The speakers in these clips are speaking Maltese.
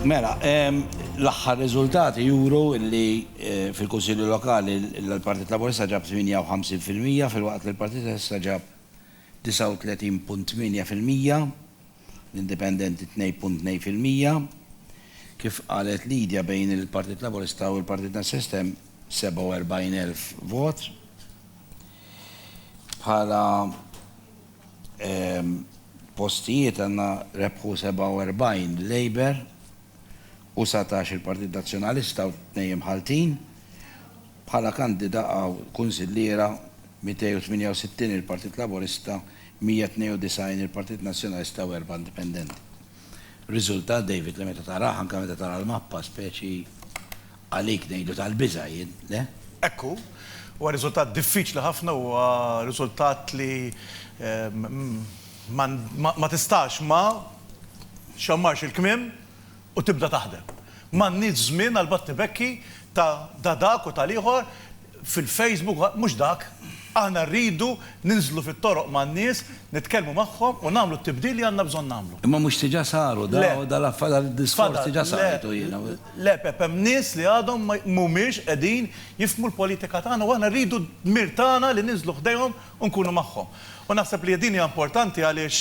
Mela, l-aħħar riżultati juru li fil-Kunsilju Lokali l-Partit Laburista ġab 58%, fil-waqt li l-Partit Issa ġab 39.8%, l-Indipendenti 2.2%, kif qalet Lidja bejn il-Partit Laburista u l-Partit Sistem 47,000 vot. Bħala postijiet għanna rebħu 47 Labour u 17 il-Partit Nazzjonalista u 2 ħaltin. Bħala kandida għaw kunsilliera 268 il-Partit Laburista, 192 il-Partit Nazzjonalista u 4 indipendenti. Riżultat, David, li meta taraħ, anke meta tara l-mappa, speċi għalik ngħidu tal-biża' le? Ekku, huwa riżultat diffiċli ħafna, huwa riżultat li ma tistax ma xammarx il-kmiem u tibda taħdem. M'għandniex żmien għal battibekki ta' dak u tal-ieħor fil-Facebook, mhux dak. Aħna rridu ninżlu fit-toroq man-nies, nitkellmu magħhom u nagħmlu t-tibdil li għandna bżonn nagħmlu. Imma mhux tiġà saru, dal-disfors tiġà saru jiena. Le, hemm nies li għadhom mhumiex qegħdin jifhmu l-politika tagħna u aħna rridu d-dmir tagħna li ninżlu ħdejhom u nkunu magħhom. U naħseb li din hija importanti għaliex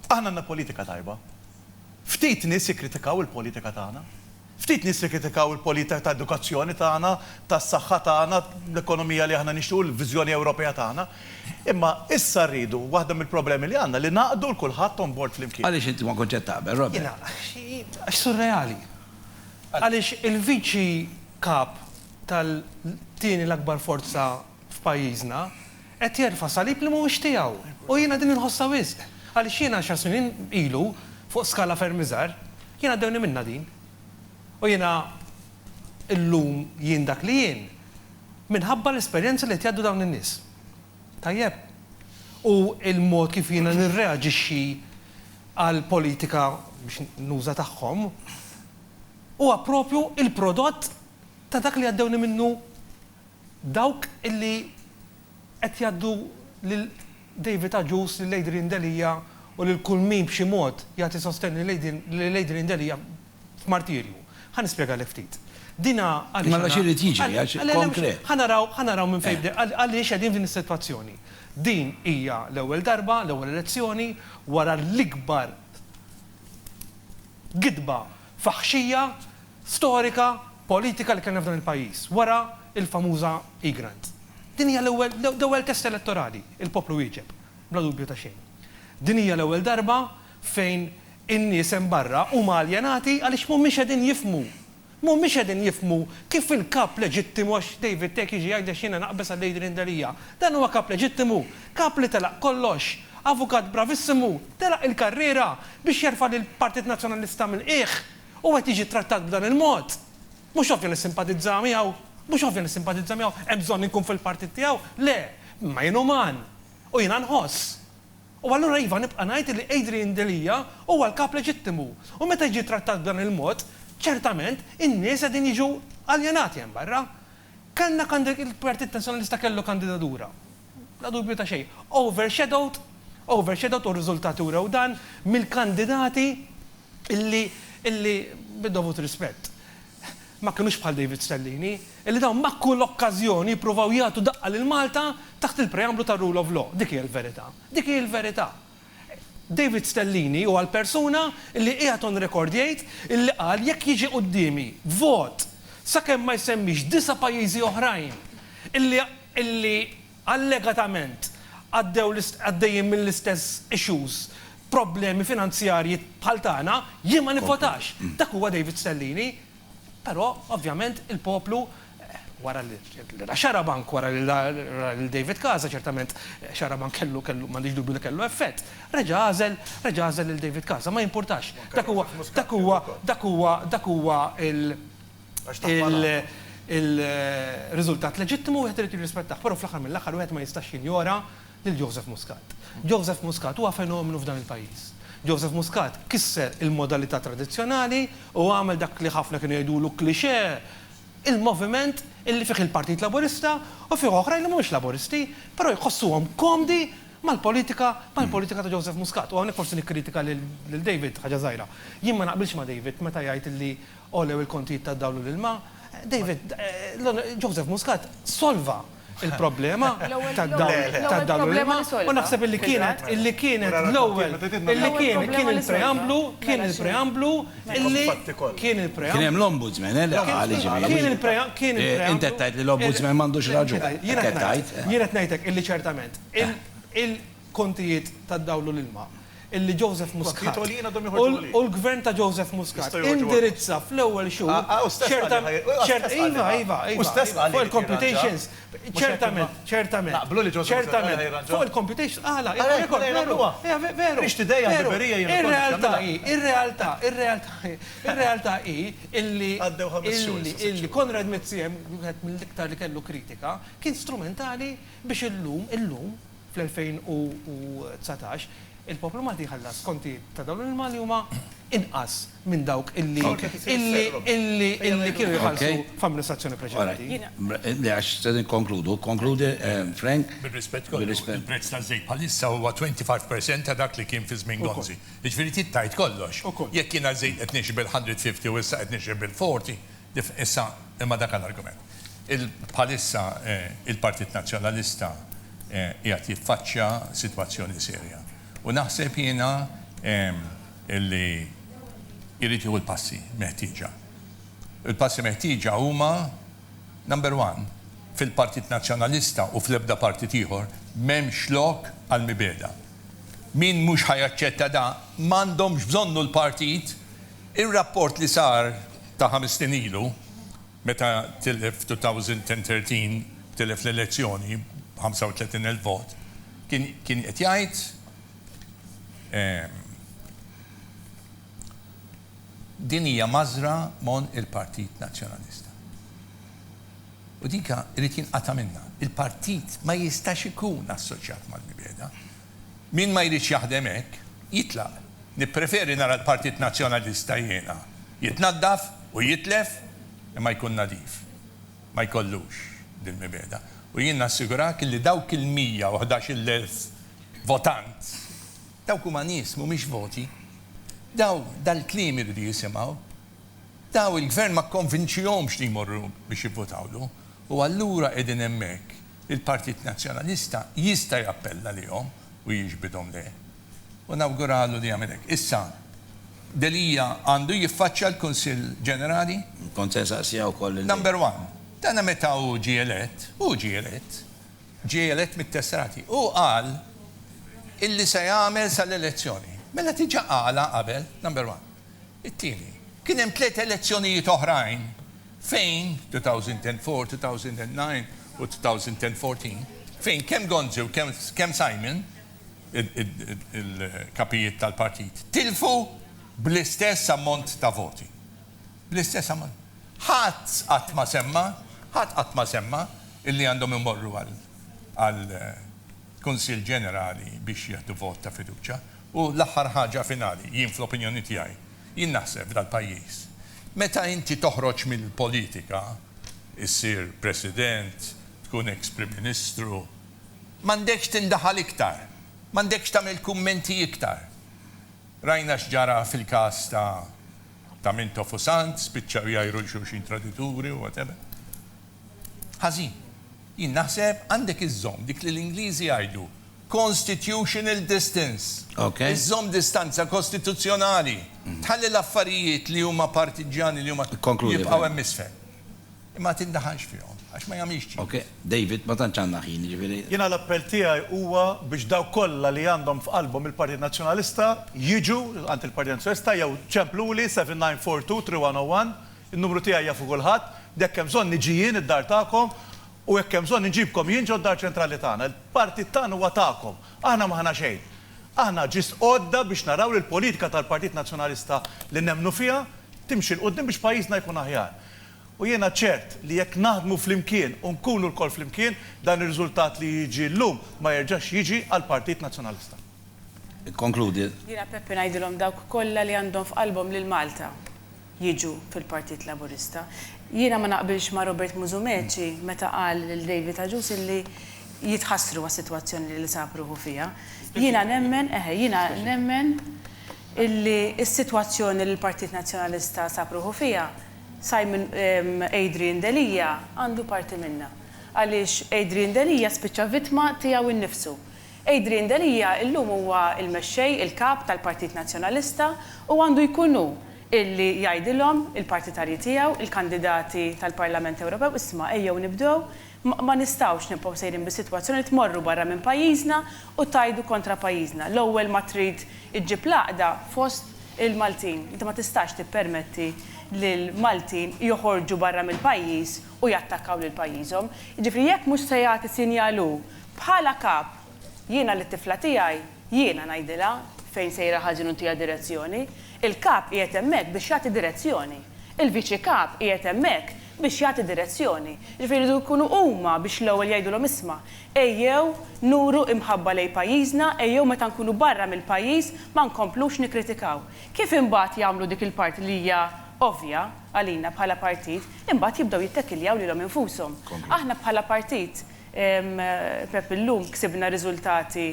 aħna għandna politika tajba. Ftit nies jikkritikaw il-politika tagħna. Ftit nies jikkritikaw il-politika ta' edukazzjoni tagħna, tas-saħħa tagħna, l-ekonomija li aħna nixtiequ, l-viżjoni Ewropea tagħna. Imma issa rridu waħda mill-problemi li għandna li naqdu l-kulħadd on board flimkien. Għaliex inti ma konċett taqbel, Robert? Għax surreali. Għaliex il-viċi kap tal-tieni l-akbar forza f'pajjiżna qed jerfa' salib li mhuwiex tiegħu. U jiena din inħossha wisq. Għaliex jiena xar snin ilu fuq skala ferm iżgħar, jiena ddewni minnha din. U jiena illum jien dak li jien minħabba l-esperjenza li qed jgħaddu dawn in-nies. Tajjeb. U il-mod kif jiena nirreaġixxi għal politika biex nuża tagħhom huwa proprju il-prodott ta' dak li għaddewni minnu dawk illi qed jgħaddu lil David Aġus, lil Adrian Delija u lil kull min b'xi mod jagħti sostenni lil Adrian Delija f'martirju. Ħanispjega l ftit. Dina għaliex. Ma xi rid jiġi għax konkret. Ħanaraw minn fejn għaliex qegħdin din is-sitwazzjoni. Din hija l-ewwel darba, l-ewwel elezzjoni wara l-ikbar gidba faħxija storika politika li kellna f'dan il-pajjiż wara il-famuża e-grant. Din hija l-ewwel test elettorali, il-poplu wieġeb, bla dubju ta' xejn. Din hija l-ewwel darba fejn in-nies hemm barra huma aljenati għaliex mhumiex qegħdin jifhmu. Mhumiex qegħdin jifhmu kif il-kap leġittimu għax David Tek jiġi jgħid xina naqbes għal Adrian Delija. Dan huwa kap leġittimu, kap li telaq kollox, avukat bravissimu, telaq il-karriera biex jerfa' lill-Partit Nazzjonalista minn qiegħ u qed jiġi trattat b'dan il-mod. Mhux ovvja nissimpatizza miegħu, hemm bżonn inkun fil-partit tiegħu, le, ma jien uman. U jiena nħoss. U allura iva nibqa' ngħid li Adrian Delija huwa l-kap leġittimu. U meta jiġi trattat b'dan il-mod, ċertament in-nies qegħdin jiġu aljenati hemm barra. Kellna il-Partit Nazzjonalista kellu kandidatura. La dubju ta' xejn. Overshadowed u r-riżultati wrew dan mill-kandidati illi bid-dovut rispett ma kinux bħal David Stellini, illi dawn ma kull okkażjoni jippruvaw jagħtu daqqa lil Malta taħt il-preamblu tar rule of law. Dik hija l-verità. David Stellini huwa l-persuna illi qiegħed on record jgħid illi qal jekk jiġi qudiemi vot sakemm ma jsemmix 9 pajjiżi oħrajn illi allegatament għaddejjin mill-istess issues, problemi finanzjarji bħal tagħna, jien ma nivotax. Dak huwa David Stellini. Però, ovvjament, il-poplu, wara Xarabank, wara l-David Kaza, ċertament, Xarabank kellu, m'għandix dubju li kellu effett. Reġa' għażel il-David Kaza, ma jimpurtax. Dak huwa il-riżultat leġittimu wieħed irid jirrispettaħ, però fl-aħħar mill-aħħar wieħed ma jistax jinjora lil Joseph Muscat. Joseph Muscat huwa fenomenu f'dan il-pajjiż. Joseph Muscat kisser il-modalità tradizzjonali u għamel dak li ħafna kienu jgħidulu klixe il-moviment illi fih il-Partit Laburista u fih oħrajn li mhumiex Laburisti, però jħossuhom komdi mal-politika ta' Joseph Muscat. U hawnhekk forsi nikkritika lil David ħaġa żgħira. Jien ma naqbilx ma' David meta jgħid li olew il-kontijiet tad-dawlu l-ilma. David, Joseph Muscat solva il-problema tad-dawlu l-ilma u naħseb illi kienet l-ewwel kien il-preamblu kien hemm l-ombudsman, kien il-preamblu. Inti tajt li l-ombudsman m'għandux raġun. Jien qed ngħidlek illi ċertament il-kontijiet tad-dawlu l-ilma illi Joseph Muscat u l-gvern ta' Joseph Muscat indirizza fl-ewwel xhur fuq il-computations ċertament fuq il-computations ir-realtà hi illi Konrad Mizzi mill-iktar li kellu kritika kien strumentali biex illum fl-2019 il-poplu Malti ħallas konti ta' dawn il-ilma li huma inqas minn dawk illi kienu jħallsu f'amministrazzjoni preċedenti. Li għax se konkludi, Frank. Bil-rispett il-prezz ta' żejt bħalissa huwa 25% ta' dak li kien fi żmien Gonzi. Jiġifieri tittajt kollox. Jekk kien żejt qed nixi bil-150 u issa qed nixi bil-40, issa imma dak l-argument. Bħalissa il-Partit Nazzjonalista qiegħed jiffaċċja sitwazzjoni serja. U naħseb jiena illi jrid jieħu l-passi meħtieġa. Il-passi meħtieġa huma number 1 fil-Partit Nazzjonalista u fl-ebda partit ieħor m'hemmx lok għal mibeda. Min mhux ħajaċċetta da m'għandhomx bżonnu l-partit ir-rapport li sar ta' 5 snin ilu meta tilef 2013 tilef l-elezzjoni 35,000 vot kien qed jgħid din hija mażra mon il-Partit Nazzjonalista. U dika irid jinqata' minnha. Il-partit ma jistax ikun assoċjat mal-mibeda. Min ma jridx jaħdem hekk jitlaq. Nippreferi nara l-Partit Nazzjonalista jiena jitnaddaf u jitlef imma jkun nadif. Ma jkollux dil-mibeda. U jien nassigurak li dawk il-111,000 votant dawk huma nies mhumiex voti, dal-kliem iridu jisimgħu, daw il-gvern ma konvinċihomx li jmorru biex jivvotawlu, u allura qegħdin hemmhekk il-Partit Nazzjonalista jista' jappella lihom u jiġbidhom leh. U nawguralu li jagħmel hekk. Issa, Delija għandu jiffaċċja l-Kunsill Ġenerali? Konsensasja wkoll. Number 1. Dana meta hu ġie elett mit-tesserati. U qal illi se jagħmel sal-elezzjoni. Mela tiġa qala qabel, number 1. It-tieni, kien hemm 3 elezzjonijiet oħrajn fejn 2004, 2009 u 2014 fejn kemm Gonzi u kemm Simon il-kapijiet tal-partit tilfu bl-istess ammont ta' voti. Bl-istess ammont. Ħadd qatt ma semma illi għandhom imorru għal Kunsill Ġenerali biex jieħdu vot ta' fiduċja. U l-aħħar ħaġa finali, jien fl-opinjoni tiegħi, jien naħseb dal-pajjiż. Meta inti toħroġ mill-politika, issir President, tkun ex-Prim Ministru, m'għandekx tindaħal iktar, m'għandekx tagħmel kummenti iktar. Rajna x'ġara fil-każ ta' Minto Fusant, spiċċaw jgħajru xulxin tradituri u whatever. Ħażin. Jien naħseb għandek iż-żomm dik li l-Ingliżi jgħidu constitutional distance. Iż-żomm distanza kostituzzjonali. Tħalli l-affarijiet li huma partiġjani li huma jibqgħu hemm isfel. Imma tindaħanx fihom għax ma jagħmilx ċi. Ok, David, ma tantx għandna ħin, ġifieri. Jiena l-appell tiegħi huwa biex daw kollha li għandhom f'qalbhom il-Partit Nazzjonalista jiġu għand il-Partit Nazzjonalista jew ċempluli 7942-3101, in-numru tiegħi jafu kulħadd, dekk hemm bżonn niġi jien id-dar tagħkom u jekk hemm bżonn inġibkom jien ġod dar ċentrali tagħna. Il-partit tagħna huwa tagħkom. Aħna m'aħna xejn. Aħna ġis għodda biex naraw li l-politika tal-Partit Nazzjonalista li nemmnu fiha timxi l-qudiem biex pajjiżna jkun aħjar. U jiena ċert li jekk naħdmu flimkien u nkunu lkoll flimkien dan ir-riżultat li jiġi llum ma jerġax jiġi għall-Partit Nazzjonalista. Konkludi. Jiena Peppi ngħidilhom dawk kollha li għandhom f'qalbhom lil Malta jiġu fil-Partit Laburista. Jiena ma naqbilx ma' Robert Mużumeċi meta qal lil David Aġus illi jitħassru għas-sitwazzjoni li sabruħu fija. Jiena nemmen illi s-sitwazzjoni li l-Partit Nazzjonalista sabruħu fija Simon Adrian Delija għandu parti minna. Għaliex Adrian Delija spiċċa vittma tiegħu innifsu. Adrian Delija illum huwa il-mexxej, il-kap tal-Partit Nazzjonalista u għandu jkunu illi jgħidilhom il-partitarji tiegħu, il-kandidati tal-Parlament Ewropew, isma' ejjew nibdew, ma nistgħux nibqgħu sejrin bis-sitwazzjoni li tmorru barra minn pajjiżna u tajdu kontra pajjiżna. L-ewwel ma trid iġġib laqda fost il-Maltin. Inti ma tistax tippermetti lil-Maltin joħorġu barra mill-pajjiż u jattakkaw lil pajjiżhom. Jiġifieri jekk mhux se jagħti sinjalu bħala kap jiena lit-tifla tiegħi jiena ngħidilha fejn sejra ħażin tija direzzjoni, il-kap qiegħed hemmhekk biex jagħti direzzjoni. Il-viċi kap qiegħed hemmhekk biex jagħti direzzjoni. Jiġifieri jridu jkunu huma biex l-ewwel jgħidulhom isma' ejjew nuru imħabba lejn pajjiżna, ejjew meta nkunu barra mill-pajjiż ma nkomplux nikkritikaw. Kif imbagħad jagħmlu dik il-parti li hija ovvja għalina bħala partit, imbagħad jibdew jittekkiljaw lilhom infushom. Aħna bħala partit Pep illum ksibna riżultati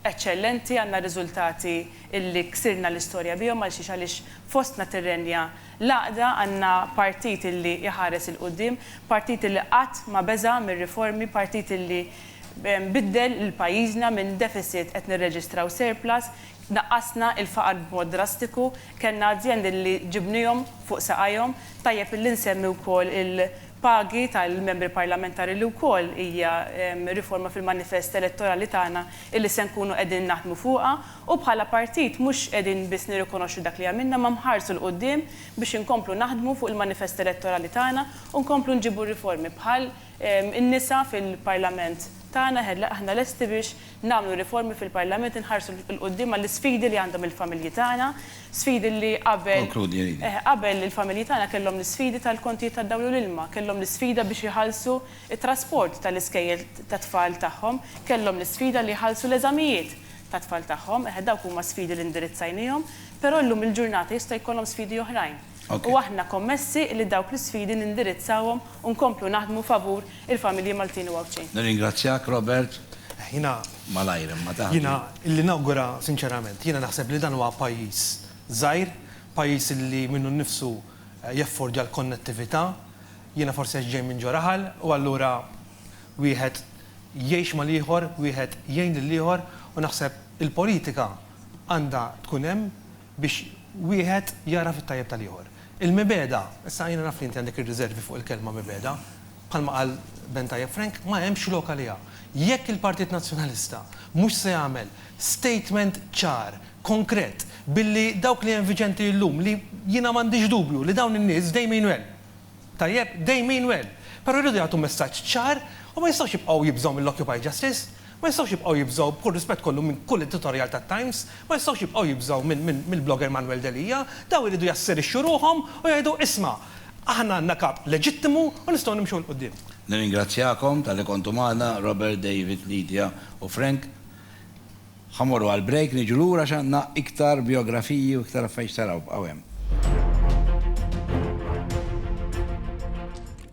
eccellenti, għandna riżultati illi ksirna l-istorja bihom għaliex fostna tirrenja laqda għandna partit illi jħares il-qudiem, partit illi qatt ma beża mir-riformi, partit illi biddel il-pajjiżna minn deficit qed nirreġistraw surplus, naqqasna il-faqar b'mod drastiku, kellna azzjendi li ġibnihom fuq saqajhom, tajjeb illi nsemmi wkoll il-pagi tal-membri parlamentari li wkoll hija riforma fil-manifest elettorali tagħna illi se nkunu qegħdin naħdmu fuqha u bħala partit mhux qegħdin biss nirrikonoxxu dak li għamilna ma mħarsu l qudiem biex inkomplu naħdmu fuq il-manifest elettorali tagħna u nkomplu nġibu riformi bħal in-nisa fil-Parlament tagħna aħna lesti biex nagħmlu riformi fil-Parlament inħarsu l-qudiem għall-isfidi li għandhom il-familji tagħna, sfidi li qabel il-familji tagħna kellhom l-isfidi tal-kontijiet tad-dawl u l-ilma, kellhom l-isfida biex jħallsu it-trasport tal-iskejjel tat-tfal tagħhom, kellhom l-isfida li jħallsu l-eżamijiet tat-tfal tagħhom, dawk huma sfidi li indirizzajnihom, però llum il-ġurnata jista' jkollhom sfidi oħrajn. U aħna kommessi li dawk l-sfidi nindirizzawhom u nkomplu naħdmu favur il-familji Maltin u Għawċin. Nirringrazzjak, Robert. Jina Malajrem, ma taħdem. Jina illi nawgura sinċerament, jina naħseb li dan huwa pajjiż żgħir, pajjiż li minnu nnifsu jeffordja l-konnettività, jiena forsi ġej minn ġoraħal u allura wieħed jgħix mal-ieħor, wieħed jgħin lill-ieħor u naħseb il-politika għandha tkun hemm biex wieħed jara fit-tajjeb tal-ieħor. Il-mibeda, issa jiena naf li inti għandek ir-riservi fuq il-kelma mibeda, bħalma qal Ben Tajjeb Frank, ma hemmx lok għaliha. Jekk il-Partit Nazzjonalista mhux se jagħmel statement ċar, konkret, billi dawk li hemm viġenti llum li jiena m'għandix dubju li dawn in-nies dejjem wel. Tajjeb, dejjem wel. Però jridu jagħtu messaġġ ċar u ma jistgħux jibqgħu jibżgħu mill-Occupy Justice, ma jistgħux jibqgħu jibżgħu b'kull rispett kollu minn kull editorial tat-Times, ma jistgħux jibqgħu jibżgħu mill-blogger Manuel Delija, daw iridu jasserixxu ruhom u jgħidu isma' aħna għandna kap leġittimu u nistgħu nimxu l qudiem. Nirringrazzjakom tal-li kontu magħna, Robert, David, Lydia u Frank. Ħamorru għal-break, niġu lura x'għandna iktar biografiji u iktar affarijiet taraw hawn.